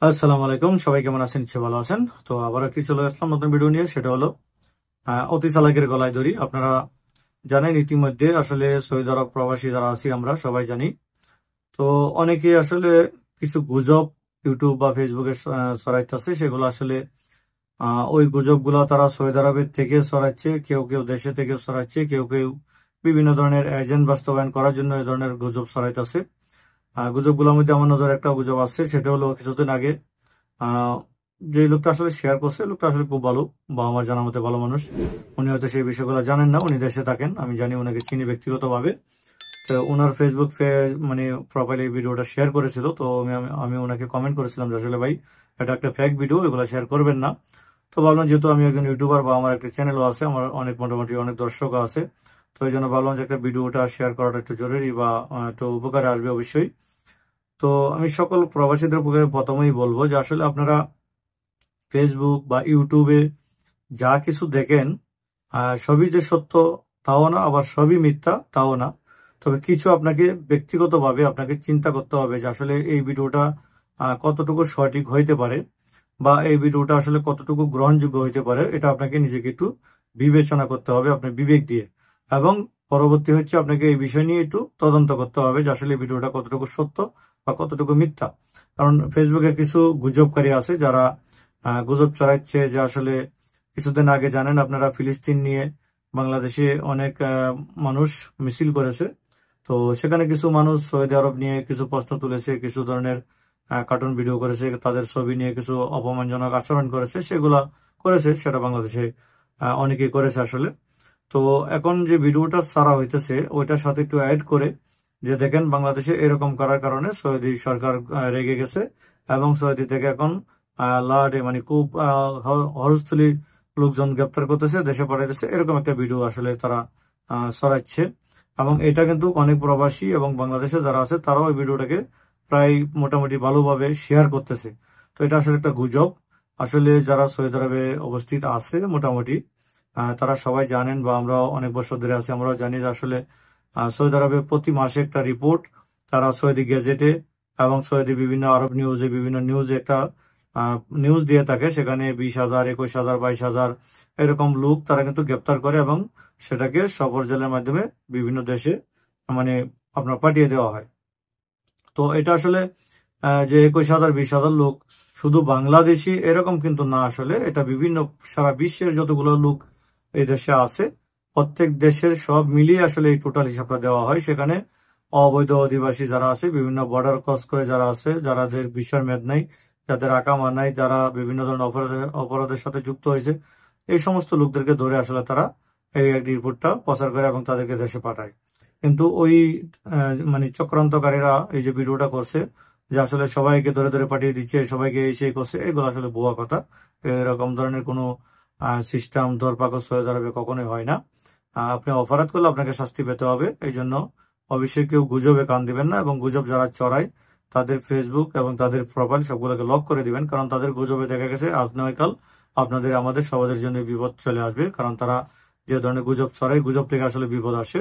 আসসালামু আলাইকুম, সবাই কেমন আছেন? নিশ্চয়ই ভালো আছেন। তো আবার একটি চলে আসলাম নতুন ভিডিও নিয়ে। সেটা হলো অতি চালাকের গলায় দড়ি। আপনারা জানেন ইতিমধ্যে আসলে সৌদি আরব প্রবাসী যারা আছি আমরা সবাই জানি। তো অনেকে আসলে কিছু গুজব ইউটিউব বা ফেসবুকে ছড়াইতেছে, সেগুলো আসলে ওই গুজবগুলো তারা সৌদি আরবের থেকে ছড়াচ্ছে, কেউ কেউ দেশে থেকে ছড়াচ্ছে, কেউ কেউ বিভিন্ন ধরনের এজেন্ট বাস্তবায়ন করার জন্য এই ধরনের গুজব ছড়াইতেছে। গুজবগুলোর মধ্যে আমার নজরে একটা গুজব আছে, সেটা হলো কিছুদিন আগে আহ যে লোকটা আসলে শেয়ার করছে, লোকটা আসলে খুব ভালো বা আমার জানার মতে ভালো মানুষ। উনি হয়তো সেই বিষয়গুলো জানেন না, উনি দেশে থাকেন, আমি জানি, ওনাকে চিনি ব্যক্তিগতভাবে। তো ওনার ফেসবুক মানে প্রোফাইলে এই ভিডিওটা শেয়ার করেছিল। তো আমি আমি আমি ওনাকে কমেন্ট করেছিলাম যে আসলে ভাই, এটা একটা ফেক ভিডিও, এগুলো শেয়ার করবেন না। তো ভাবলাম যেহেতু আমি একজন ইউটিউবার বা আমার একটা চ্যানেলও আছে, আমার অনেক মোটামুটি অনেক দর্শকও আছে, তো এই জন্য ভাবলাম যে একটা ভিডিওটা শেয়ার করাটা একটু জরুরি বা একটু উপকারে আসবে অবশ্যই। তো আমি সকল প্রবাসীদের উপকারে প্রথমেই বলবো যে আসলে আপনারা ফেসবুক বা ইউটিউবে যা কিছু দেখেন সবই যে সত্য তাও না, আবার সবই মিথ্যা তাও না। তবে কিছু আপনাকে ব্যক্তিগতভাবে আপনাকে চিন্তা করতে হবে যে আসলে এই ভিডিওটা কতটুকু সঠিক হইতে পারে বা এই ভিডিওটা আসলে কতটুকু গ্রহণযোগ্য হইতে পারে, এটা আপনাকে নিজেকে একটু বিবেচনা করতে হবে আপনার বিবেক দিয়ে। এবং পরবর্তী হচ্ছে আপনাকে এই বিষয় নিয়ে একটু তদন্ত করতে হবে যে আসলে এই ভিডিওটা কতটুকু সত্য বা কতটুকু মিথ্যা। কারণ ফেসবুকে কিছু গুজবকারী আছে যারা গুজব ছড়াচ্ছে যে আসলে কিছুদিন আগে জানেন আপনারা ফিলিস্তিন নিয়ে বাংলাদেশে অনেক মানুষ মিছিল করেছে। তো সেখানে কিছু মানুষ সৌদি আরব নিয়ে কিছু প্রশ্ন তুলেছে, কিছু ধরনের কার্টুন ভিডিও করেছে, তাদের ছবি নিয়ে কিছু অপমানজনক আচরণ করেছে, সেগুলা করেছে, সেটা বাংলাদেশে অনেকেই করেছে আসলে। তো এখন যে ভিডিওটা ছাড়া হইতেছে ওইটার সাথে একটু অ্যাড করে যে দেখেন বাংলাদেশে এরকম করার কারণে সৌদি সরকার রেগে গেছে এবং সৌদি থেকে এখন লাডে মানে খুব হরস্থলী লোকজন গ্রেপ্তার করতেছে, দেশে পাঠাইতেছে, এরকম একটা ভিডিও আসলে তারা ছড়াচ্ছে। এবং এটা কিন্তু অনেক প্রবাসী এবং বাংলাদেশে যারা আছে তারাও এই ভিডিওটাকে প্রায় মোটামুটি ভালোভাবে শেয়ার করতেছে। তো এটা আসলে একটা গুজব। আসলে যারা সৌদি আরবে অবস্থিত আছে মোটামুটি তারা সবাই জানেন বা আমরা অনেক বছর ধরে আছি, আমরাও জানি যে আসলে সৌদি আরবে প্রতি মাসে একটা রিপোর্ট তারা সৌদি গেজেটে এবং সৌদি বিভিন্ন আরব নিউজে বিভিন্ন নিউজে একটা নিউজ দিয়ে থাকে। সেখানে 20,000, 21,000, 22,000 এরকম লোক তারা কিন্তু গ্রেপ্তার করে এবং সেটাকে সফর জেলের মাধ্যমে বিভিন্ন দেশে মানে আপনার পাঠিয়ে দেওয়া হয়। তো এটা আসলে যে 21,000, 20,000 লোক শুধু বাংলাদেশি এরকম কিন্তু না, আসলে এটা বিভিন্ন সারা বিশ্বের যতগুলো লোক এই দেশে আছে প্রত্যেক দেশের সব মিলিয়ে আসলে এই টোটাল হিসাবটা দেওয়া হয়। সেখানে অবৈধ অধিবাসী যারা আছে, বিভিন্ন বর্ডার ক্রস করে যারা আছে, যাদের ভিসার মেয়াদ নাই, যাদের আকামা নাই, যারা বিভিন্ন ধরনের অপরাধের সাথে যুক্ত হয়েছে, এই সমস্ত লোকদেরকে ধরে আসলে তারা এই রিপোর্টটা প্রচার করে এবং তাদেরকে দেশে পাঠায়। কিন্তু ওই মানে চক্রান্তকারীরা এই যে ভিডিওটা করছে যে আসলে সবাইকে ধরে ধরে পাঠিয়ে দিচ্ছে, সবাইকে এই সেই করছে, এগুলো আসলে ভুয়া কথা। এরকম ধরনের কোনো সিস্টেম ধরপাকড় সৌদি আরবে কখনোই হয় না। আপনি অপরাধ করলে আপনাকে শাস্তি পেতে হবে। এই জন্য অবশ্যই কেউ গুজবে কান দিবেন না এবং গুজব যারা চড়ায় তাদের ফেসবুক এবং তাদের প্রোফাইল সবগুলোকে লক করে দিবেন। কারণ তাদের গুজবে দেখা গেছে আজ নয় কাল আপনাদের আমাদের সবাদের জন্য বিপদ চলে আসবে। কারণ তারা যে ধরনের গুজব ছড়ায়, গুজব থেকে আসলে বিপদ আসে।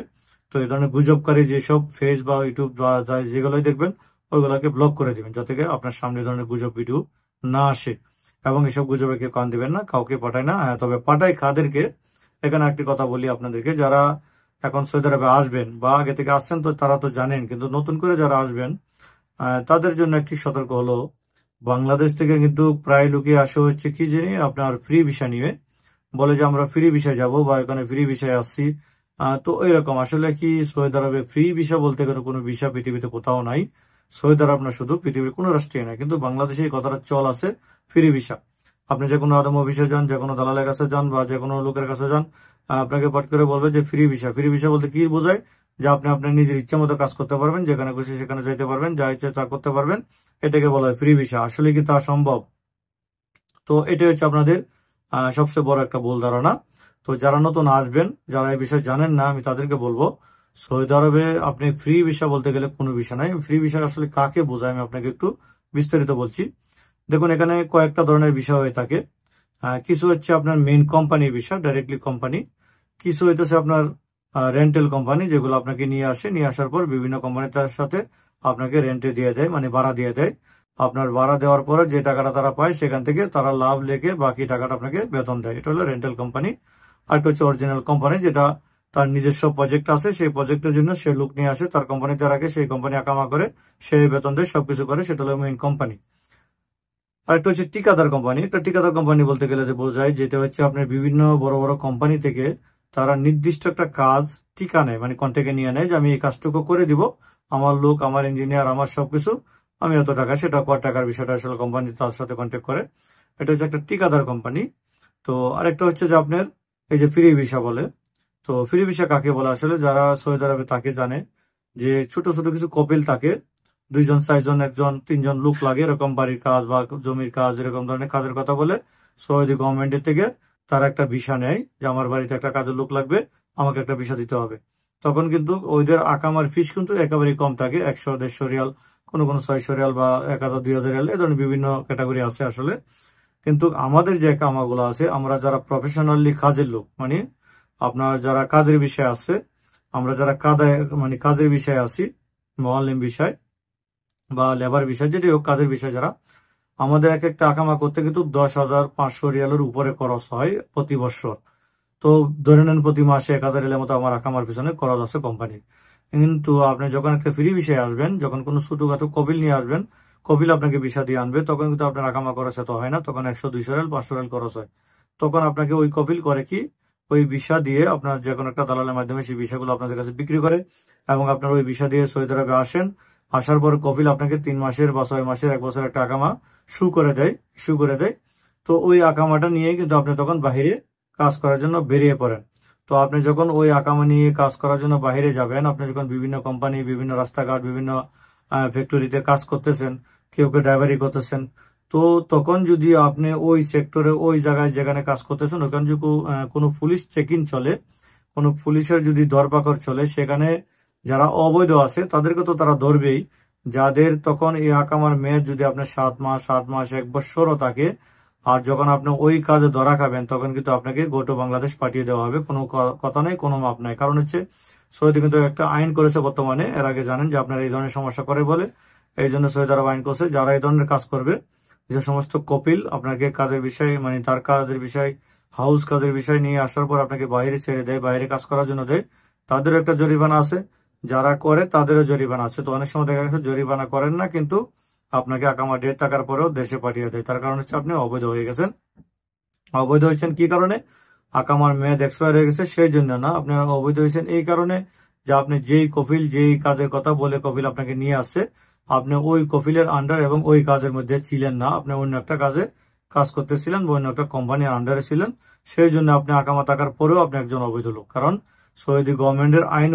তো এই ধরনের গুজবকারী যেসব ফেস বা ইউটিউব বা যেগুলোই দেখবেন ওইগুলোকে ব্লক করে দিবেন, যাতে আপনার সামনে ধরনের গুজব ভিডিও না আসে। এবং এসব গুজবে কেউ কান দিবেন না, কাউকে পাঠায় না। তবে পাঠায় কাদেরকে, এখানে একটি কথা বলি আপনাদেরকে, যারা এখন সৌদি আরবে আসবেন বা আগে থেকে আসছেন তো তারা তো জানেন, কিন্তু নতুন করে যারা আসবেন তাদের জন্য একটি সতর্ক হলো, বাংলাদেশ থেকে কিন্তু প্রায় লোকে আসে হচ্ছে কি জানি আপনার ফ্রি ভিসা নিয়ে, বলে যে আমরা ফ্রি ভিসায় যাব বা এখানে ফ্রি ভিসায় আসছি। তো এরকম আসলে কি সৌদি আরবে ফ্রি ভিসা বলতে গেলে কোনো ভিসা পৃথিবীতে কোথাও নাই। সৌদি আরব না, শুধু পৃথিবীর কোনো রাষ্ট্রে নাই, কিন্তু বাংলাদেশে এই কথাটা চল আছে ফ্রি ভিসা। আপনি যে কোনো আদম অফিসে যান, যে কোনো দালালের কাছে যান বা যে কোনো লোকের কাছে যান, আপনাকে পট করে বলবে যে ফ্রি ভিসা। ফ্রি ভিসা বলতে কি বোঝায়? যে আপনি আপনার নিজের ইচ্ছা মতো কাজ করতে পারবেন, যেখানে খুশি সেখানে যাইতে পারবেন, যা ইচ্ছা তা করতে পারবেন, এটাকে বলা হয় ফ্রি ভিসা। আসলে কি তা সম্ভব? তো এটাই হচ্ছে আপনাদের সবচেয়ে বড় একটা ভুল ধারণা। তো যারা নতুন আসবেন, যারা এই বিষয়ে জানেন না, আমি তাদেরকে বলবো সৌদি আরবে আপনি ফ্রি ভিসা বলতে গেলে কোনো ভিসা নাই। ফ্রি ভিসা আসলে কাকে বোঝায় আমি আপনাকে একটু বিস্তারিত বলছি। দেখুন, এখানে কয়েকটা ধরনের ভিসা হয়ে থাকে। কিছু হচ্ছে আপনার main company visa, directly company. কিছু হইতেছে আপনার রেন্টাল কোম্পানি, যেগুলো আপনাকে নিয়ে আসে, নিয়ে আসার পর বিভিন্ন কোম্পানি তার সাথে আপনাকে রেন্টে দিয়ে দেয়, মানে ভাড়া দিয়ে দেয়। আপনার ভাড়া দেওয়ার পরে যে টাকাটা তারা পায় সেখান থেকে তারা লাভ লেখে বাকি টাকাটা আপনাকে বেতন দেয়। এটা হলো রেন্টাল কোম্পানি। আর একটা হচ্ছে অরিজিনাল কোম্পানি, যেটা তার নিজস্ব প্রজেক্ট আছে, সেই প্রজেক্টের জন্য সে লোক নিয়ে আসে, তার কোম্পানিতে রাখে, সেই কোম্পানি আকামা করে, সেই বেতন দেয়, সবকিছু করে, সেটা হলো মেইন কোম্পানি। আর একটা হচ্ছে ঠিকাদার কোম্পানি। একটা ঠিকাদার কোম্পানি বলতে গেলে যে বোঝায়, যেটা হচ্ছে আপনার বিভিন্ন বড় বড় কোম্পানি থেকে তারা নির্দিষ্ট একটা কাজ ঠিকা নেয়, মানে কন্ট্রাক্টে নিয়ে নেয় যে আমি এই কাজটুকু করে দিব, আমার লোক, আমার ইঞ্জিনিয়ার, আমার সবকিছু, আমি এত টাকা, সেটা কত টাকার বিষয়টা আসলে কোম্পানি তার সাথে কন্ট্যাক্ট করে। এটা হচ্ছে একটা ঠিকাদার কোম্পানি। তো আরেকটা হচ্ছে যে আপনার এই যে ফ্রি ভিসা বলে। তো ফ্রি ভিসা কাকে বলে, আসলে যারা সৌদি আরবে তাকে জানে, যে ছোট ছোট কিছু কপিল থাকে, 2 জন 4 জন 1 জন 3 জন লোক লাগে, এরকম বাড়ির কাজ বা জমির কাজ, এরকম ধরনের কাজের কথা বলে সৌদি গভর্নমেন্টের থেকে তারা একটা ভিসা নেয় যে আমার বাড়িতে একটা কাজের লোক লাগবে, আমাকে একটা ভিসা দিতে হবে। তখন কিন্তু ওইদের আকামার ফিস কিন্তু একেবারেই কম থাকে, 100-150 রিয়াল, কোনো 600 রিয়াল বা 1000-2000 রিয়াল, এই ধরনের বিভিন্ন ক্যাটাগরি আছে আসলে। কিন্তু আমাদের যে কামাগুলো আছে, আমরা যারা প্রফেশনালি কাজের লোক, মানে আপনার যারা কাজের বিষয় আছে, আমরা যারা মানে কাজের বিষয়ে আছি, মোয়াল্লিম বিষয় বা লেবার বিষয়, যেটি হোক কাজের বিষয়, যারা আমাদের এক একটা আকামা করতে কিন্তু 10,500 রিয়ালের উপরে খরচ হয় প্রতি বছর। তো ধরে নেন প্রতি মাসে 1000 রিয়ালের মতো আমার আকামার পিছনে খরচ আছে কোম্পানি। কিন্তু আপনি যখন একটা ফ্রি বিষয়ে আসবেন, যখন কোনো ছোটখাটো কপিল নিয়ে আসবেন, কপিল আপনাকে ভিসা দিয়ে আনবে, তখন কিন্তু আপনার আকামা খরচ এত হয় না, তখন 100-200 রিয়াল 500 রিয়াল খরচ হয়। তখন আপনাকে ওই কপিল করে কি, ওই ভিসা দিয়ে আপনার যে কোনো একটা দালালের মাধ্যমে সেই ভিসাগুলো আপনাদের কাছে বিক্রি করে, এবং আপনার ওই ভিসা দিয়ে সৌদি আরবে আসেন। আসার পর কপিল আপনাকে 3 মাসের বা 6 মাসের, 1 বছর একটা আকামা ইস্যু করে দেয়। তো ওই আকামাটা নিয়ে কিন্তু আপনি তখন বাহিরে কাজ করার জন্য বেরিয়ে পড়েন। তো আপনি যখন ওই আকামা নিয়ে কাজ করার জন্য বাইরে যাবেন, আপনি যখন বিভিন্ন কোম্পানি, বিভিন্ন রাস্তাঘাট, বিভিন্ন ফ্যাক্টরিতে কাজ করতেছেন, কেউ কেউ ড্রাইভারি করতেছেন, তো তখন যদি আপনি ওই সেক্টরে, ওই জায়গায় যেখানে কাজ করতেছেন, ওখানে যদি কোনো পুলিশ চেক ইন চলে, কোনো পুলিশের যদি ধরপাকড় চলে, সেখানে যারা অবৈধ আছে তাদেরকে তো তারা ধরবেই। যাদের তখন এই আকামার মেয়াদ যদি আপনার 7 মাস, 8 মাস, 1 বছরও থাকে, আর যখন আপনি ওই কাজে ধরা খাবেন, তখন কিন্তু আপনাকে গো টু বাংলাদেশ পাঠিয়ে দেওয়া হবে। কোনো কথা নেই, কোনো মাপ নাই। কারণ হচ্ছে সৌদি কিন্তু একটা আইন করেছে বর্তমানে, এর আগে জানেন যে আপনার এই ধরনের সমস্যা করে বলে, এই জন্য সৌদি আরব আইন করছে, যারা এই ধরনের কাজ করবে, যে সমস্ত কপিল আপনাকে কাজের বিষয়, মানে তার কাজের বিষয়, হাউস কাজের বিষয় নিয়ে আসার পর আপনাকে বাইরে ছেড়ে দেয়, বাইরে কাজ করার জন্য দেয়, তাদেরও একটা জরিমানা আছে, যারা করে তাদেরও জরিমানা আছে। তো অনেক সময় দেখা গেছে জরিমানা করেন না, কিন্তু আপনাকে আকামা ডেট থাকার পরেও দেশে পাঠিয়ে দেয়। তার কারণ হচ্ছে আপনি অবৈধ হয়ে গেছেন। অবৈধ হয়েছেন কি কারণে? আকামার মেয়াদ এক্সপায়ার হয়ে গেছে, সেই জন্য না। আপনারা অবৈধ হয়েছেন এই কারণে যে আপনি যেই কফিল, যেই কাজের কথা বলে কফিল আপনাকে নিয়ে আসছে, আপনি ওই কফিলের আন্ডার এবং ওই কাজের মধ্যে ছিলেন না, আপনি অন্য একটা কাজে কাজ করতেছিলেন বা অন্য একটা কোম্পানির আন্ডারে ছিলেন। সেই জন্য আপনি আকামা থাকার পরেও আপনি একজন অবৈধ লোক। কারণ সৌদি গভর্নমেন্টের আইন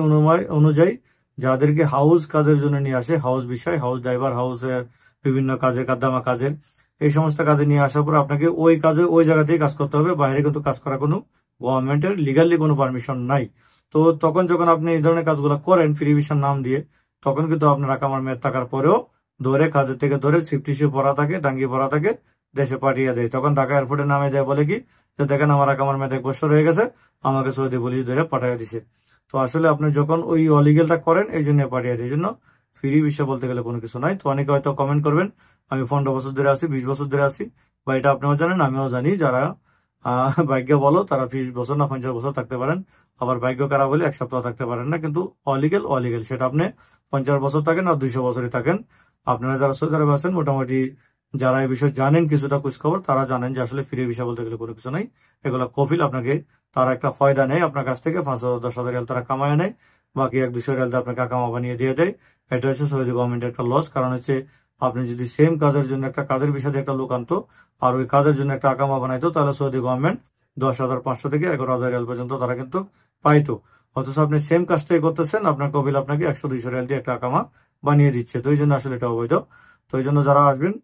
অনুযায়ী যাদেরকে হাউস কাজের জন্য নিয়ে আসে, হাউস বিষয়, হাউস ড্রাইভার, হাউসের বিভিন্ন কাজে, কাদ্দামা কাজের, এই সমস্ত কাজে নিয়ে আসার পর আপনাকে ওই কাজে ওই জায়গাতেই কাজ করতে হবে, বাইরে কিন্তু কাজ করার কোনো গভর্নমেন্টের লিগালি কোনো পারমিশন নাই। তো তখন যখন আপনি এই ধরনের কাজগুলো করেন ফ্রি ভিসার নাম দিয়ে, তখন কিন্তু আপনার আকামার মেয়াদ থাকার পরেও ধরে, কাজের থেকে ধরে সিফটিসি পড়া থাকে, ডাঙ্গি পড়া থাকে, দেশে পাঠিয়ে দেয়। তখন ঢাকা এয়ারপোর্টে নামে দেয়, বলে কি যে দেখেন আমার আকামার মেয়াদ 1 বছর হয়ে গেছে, আমাকে সৌদি পুলিশ ধরে পাঠিয়ে দিছে। তো আসলে আপনি যখন ওই অলিগেলটা করেন, এই জন্য পাঠিয়ে দেয়। এই জন্য ফ্রি ভিসা বলতে গেলে কোনো কিছু নাই। তো অনেকে হয়তো কমেন্ট করবেন, আমি 15 বছর ধরে আছি, 20 বছর ধরে আছি, বা এটা আপনিও জানেন, আমিও জানি। যারা ভাগ্য বলো তারা 20 বছর না 50 বছর থাকতে পারেন, আবার ভাগ্য খারাপ হলে 1 সপ্তাহ থাকতে পারেন না। কিন্তু অলিগেল সেটা আপনি 50 বছর থাকেন আর 200 বছরই থাকেন। আপনারা যারা সৌদি আরবে আছেন, মোটামুটি যারা এই বিষয়ে জানেন কিছুটা খোঁজখবর, তারা জানেন যে আসলে ফ্রি ভিসা বলতে গেলে কোনো কিছু নাই। এগুলো কফিল আপনাকে, তারা একটা ফয়দা নেয় আপনার কাছ থেকে, 5,000-10,000 রিয়াল তারা কামায় নেয়, বাকি 100-200 রিয়াল আপনাকে আকামা বানিয়ে দিয়ে দেয়। এটা হচ্ছে সৌদি গভর্নমেন্টের একটা লস। কারণ হচ্ছে আপনি যদি সেম কাজের জন্য একটা কাজের বিষয়ে একটা লোক আনতো আর ওই কাজের জন্য একটা আকামা বানাইতো, তাহলে সৌদি গভর্নমেন্ট 10,500 থেকে 11,000 রিয়াল পর্যন্ত তারা কিন্তু পাইতো। অথচ আপনি সেম কাজটাই করতেছেন, আপনার কপিল আপনাকে 100-200 রিয়াল দিয়ে একটা আকামা বানিয়ে দিচ্ছে। তো এই জন্য আসলে এটা অবৈধ। তো এই জন্য যারা আসবেন,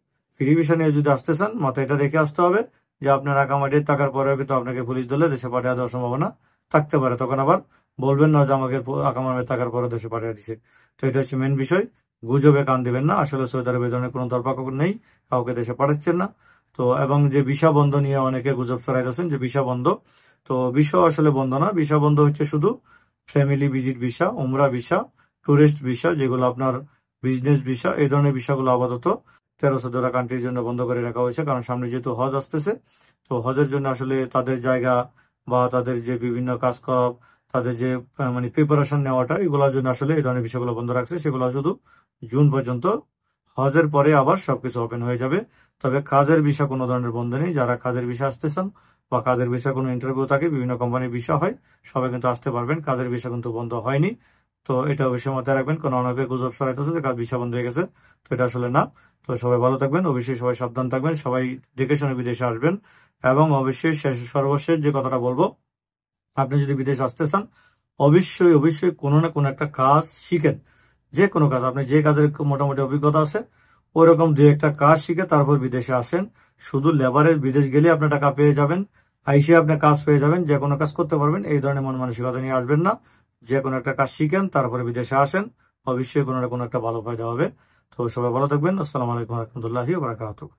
ফ্রি ভিসা নিয়ে যদি আসতে চান, মাথায় এটা রেখে আসতে হবে যে আপনার আকামা ডেট থাকার পরেও কিন্তু আপনাকে পুলিশ ধরলে দেশে পাঠিয়ে দেওয়ার সম্ভাবনা থাকতে পারে। তখন আবার বলবেন না যে আমাকে আকামা ডেট থাকার পরে দেশে পাঠিয়ে দিছে। তো এটা হচ্ছে মেন বিষয়। গুজবে কান দিবেন না। আসলে সৌদি আরবে ধরনের কোনো ধরপাকড় নেই, কাউকে দেশে পাঠাচ্ছেন না। তো এবং যে ভিসা বন্ধ নিয়ে অনেকে গুজব ছড়াইতেছেন যে ভিসা বন্ধ, তো ভিসা আসলে বন্ধ না। ভিসা বন্ধ হচ্ছে শুধু ফ্যামিলি ভিজিট ভিসা, উমরা ভিসা, টুরিস্ট ভিসা, যেগুলো আপনার বিজনেস ভিসা, এই ধরনের ভিসাগুলো আপাতত 13-14টা কান্ট্রির জন্য বন্ধ করে রাখা হয়েছে, কারণ সামনে যেহেতু হজ আসতেছে, তো হজের জন্য আসলে তাদের জায়গা বা তাদের যে বিভিন্ন কাজ করা, তাদের যে মানে প্রিপারেশন নেওয়াটা, এগুলোর জন্য আসলে এই ধরনের বিষয়গুলো বন্ধ রাখছে। সেগুলো শুধু জুন পর্যন্ত, হজের পরে আবার সবকিছু ওপেন হয়ে যাবে। তবে কাজের ভিসা কোনো ধরনের বন্ধ নেই। যারা কাজের ভিসা আসতেছেন বা কাজের ভিসা কোনো ইন্টারভিউ থাকে, বিভিন্ন কোম্পানির ভিসা হয়, সবাই কিন্তু আসতে পারবেন। কাজের ভিসা কিন্তু বন্ধ হয়নি। তো এটা অবশ্যই মাথায় রাখবেন, কারণ অনেকে গুজব ছড়াইতেছে যে কাজ ভিসা বন্ধ হয়ে গেছে, তো এটা আসলে না। তো সবাই ভালো থাকবেন, অবশ্যই সবাই সাবধান থাকবেন, সবাই দেখে শুনে বিদেশে আসবেন। এবং অবশ্যই সর্বশেষ যে কথাটা বলবো, আপনি যদি বিদেশে আসতে চান, অবশ্যই অবশ্যই কোনো না কোনো একটা কাজ শিখেন। যে কোনো কাজ, আপনি যে কাজের মোটামুটি অভিজ্ঞতা আছে, ওইরকম দু একটা কাজ শিখে তারপর বিদেশে আসেন। শুধু লেবারের বিদেশ গেলে আপনি টাকা পেয়ে যাবেন, আইসে আপনি কাজ পেয়ে যাবেন, যে কোনো কাজ করতে পারবেন, এই ধরনের মন মানসিকতা নিয়ে আসবেন না। যে কোনো একটা কাজ শিখেন, তারপরে বিদেশে আসেন, অবশ্যই কোনো না কোনো একটা ভালো ফায়দা হবে। তো সবাই ভালো থাকবেন। আসসালামু আলাইকুম রহমতুল্লাহি ওয়া বারাকাতুহু।